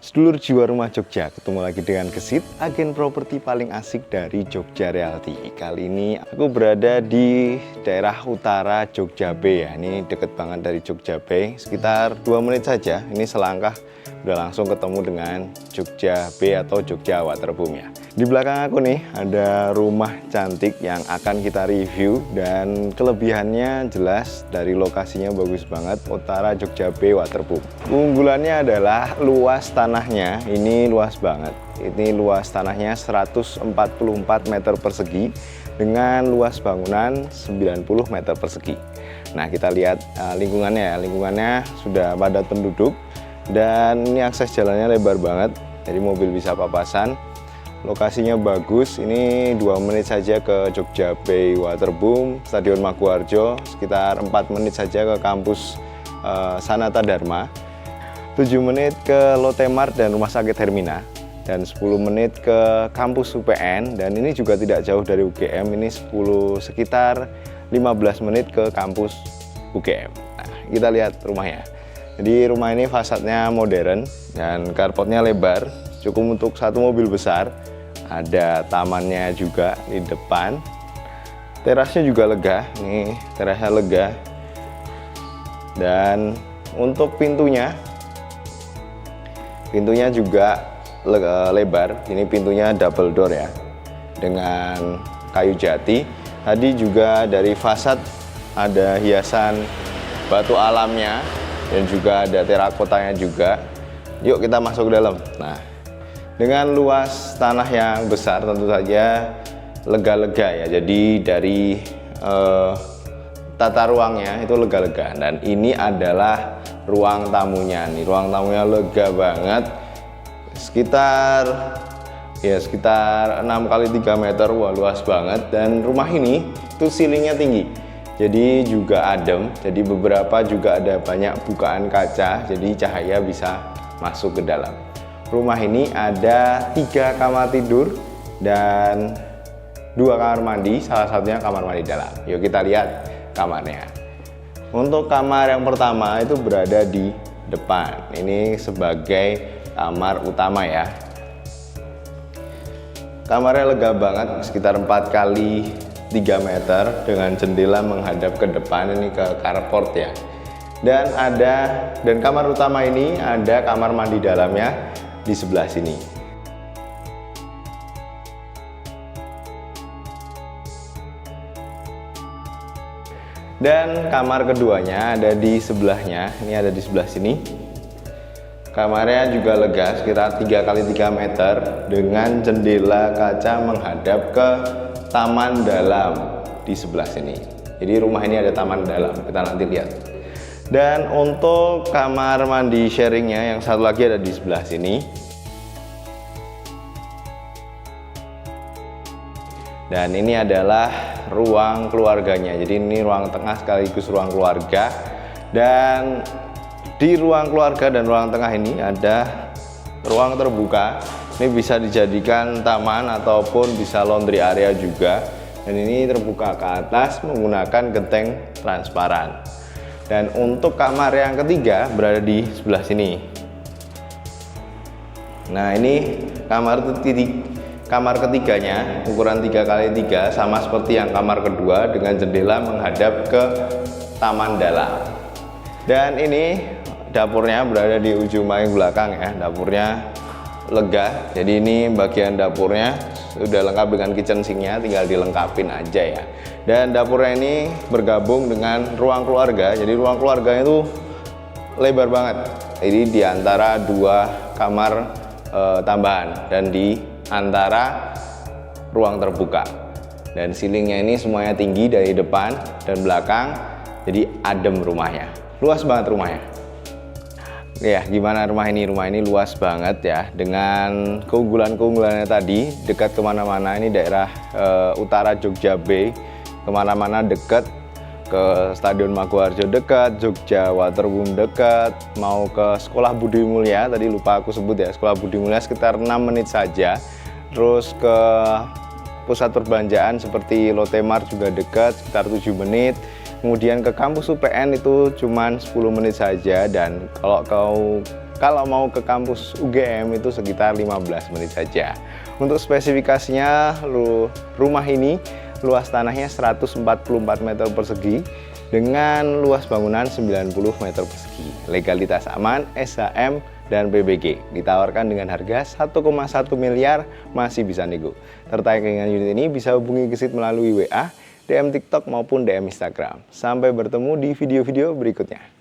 Sedulur jiwa rumah Jogja, ketemu lagi dengan Gesit, agen properti paling asik dari Jogja Realty. Kali ini aku berada di daerah utara Jogja Bay ya. Ini deket banget dari Jogja Bay, sekitar 2 menit saja. Ini selangkah udah langsung ketemu dengan Jogja Bay atau Jogja Waterboom ya. Di belakang aku nih ada rumah cantik yang akan kita review, dan kelebihannya jelas dari lokasinya bagus banget, utara Jogja Bay Waterboom. Keunggulannya adalah luas tanahnya, ini luas banget. Ini luas tanahnya 144 meter persegi dengan luas bangunan 90 meter persegi. Nah, kita lihat lingkungannya ya. Lingkungannya sudah padat penduduk dan ini akses jalannya lebar banget, jadi mobil bisa papasan. Lokasinya bagus, ini 2 menit saja ke Jogja Bay Waterboom, Stadion Maguwarjo, sekitar 4 menit saja ke kampus Sanata Dharma, 7 menit ke Lotte Mart dan Rumah Sakit Hermina, dan 10 menit ke kampus UPN, dan ini juga tidak jauh dari UGM, ini sekitar 15 menit ke kampus UGM. Nah, kita lihat rumahnya. Jadi rumah ini fasadnya modern dan carportnya lebar, cukup untuk satu mobil besar. Ada tamannya juga di depan. Terasnya juga lega, nih terasnya lega. Dan untuk pintunya juga lebar. Ini pintunya double door ya, dengan kayu jati. Tadi juga dari fasad ada hiasan batu alamnya dan juga ada terakotanya juga. Yuk kita masuk ke dalam. Nah, dengan luas tanah yang besar tentu saja lega-lega ya. Jadi dari tata ruangnya itu lega-lega. Dan ini adalah ruang tamunya nih. Ruang tamunya lega banget. Sekitar 6 kali 3 meter. Wah, luas banget. Dan rumah ini itu ceilingnya tinggi. Jadi juga adem. Jadi beberapa juga ada banyak bukaan kaca. Jadi cahaya bisa masuk ke dalam. Rumah ini ada 3 kamar tidur dan 2 kamar mandi, salah satunya kamar mandi dalam. Yuk kita lihat kamarnya. Untuk kamar yang pertama itu berada di depan. Ini sebagai kamar utama ya. Kamarnya lega banget, sekitar 4 kali 3 meter dengan jendela menghadap ke depan, ini ke carport ya. Dan kamar utama ini ada kamar mandi dalamnya di sebelah sini. Dan kamar keduanya ada di sebelahnya, ini ada di sebelah sini. Kamarnya juga lega, sekitar 3 kali 3 meter dengan jendela kaca menghadap ke taman dalam di sebelah sini. Jadi rumah ini ada taman dalam, kita nanti lihat. Dan untuk kamar mandi sharingnya yang satu lagi ada di sebelah sini. Dan ini adalah ruang keluarganya. Jadi ini ruang tengah sekaligus ruang keluarga. Dan di ruang keluarga dan ruang tengah ini ada ruang terbuka. Ini bisa dijadikan taman ataupun bisa laundry area juga. Dan ini terbuka ke atas menggunakan genteng transparan. Dan untuk kamar yang ketiga berada di sebelah sini. Nah, ini kamar ketiganya ukuran 3 kali 3 sama seperti yang kamar kedua dengan jendela menghadap ke taman dalam. Dan ini dapurnya berada di ujung paling belakang ya. Dapurnya lega. Jadi ini bagian dapurnya sudah lengkap dengan kitchen sinknya, tinggal dilengkapin aja ya. Dan dapurnya ini bergabung dengan ruang keluarga. Jadi ruang keluarganya itu lebar banget. Jadi di antara 2 kamar tambahan dan di antara ruang terbuka. Dan ceilingnya ini semuanya tinggi dari depan dan belakang. Jadi adem rumahnya. Luas banget rumahnya. Ya, gimana rumah ini? Rumah ini luas banget ya, dengan keunggulannya tadi, dekat kemana-mana. Ini daerah utara Jogja Bay, kemana-mana dekat, ke Stadion Maguwarjo dekat, Jogja Waterboom dekat, mau ke Sekolah Budi Mulya, tadi lupa aku sebut ya, Sekolah Budi Mulya sekitar 6 menit saja. Terus ke pusat perbelanjaan seperti Lotte Mart juga dekat, sekitar 7 menit. Kemudian ke kampus UPN itu cuma 10 menit saja. Dan kalau kalau mau ke kampus UGM itu sekitar 15 menit saja. Untuk spesifikasinya, rumah ini luas tanahnya 144 meter persegi dengan luas bangunan 90 meter persegi. Legalitas aman, SHM, dan PBG. Ditawarkan dengan harga 1,1 miliar, masih bisa nego. Tertarik dengan unit ini bisa hubungi Gesit melalui WA, DM TikTok maupun DM Instagram. Sampai bertemu di video-video berikutnya.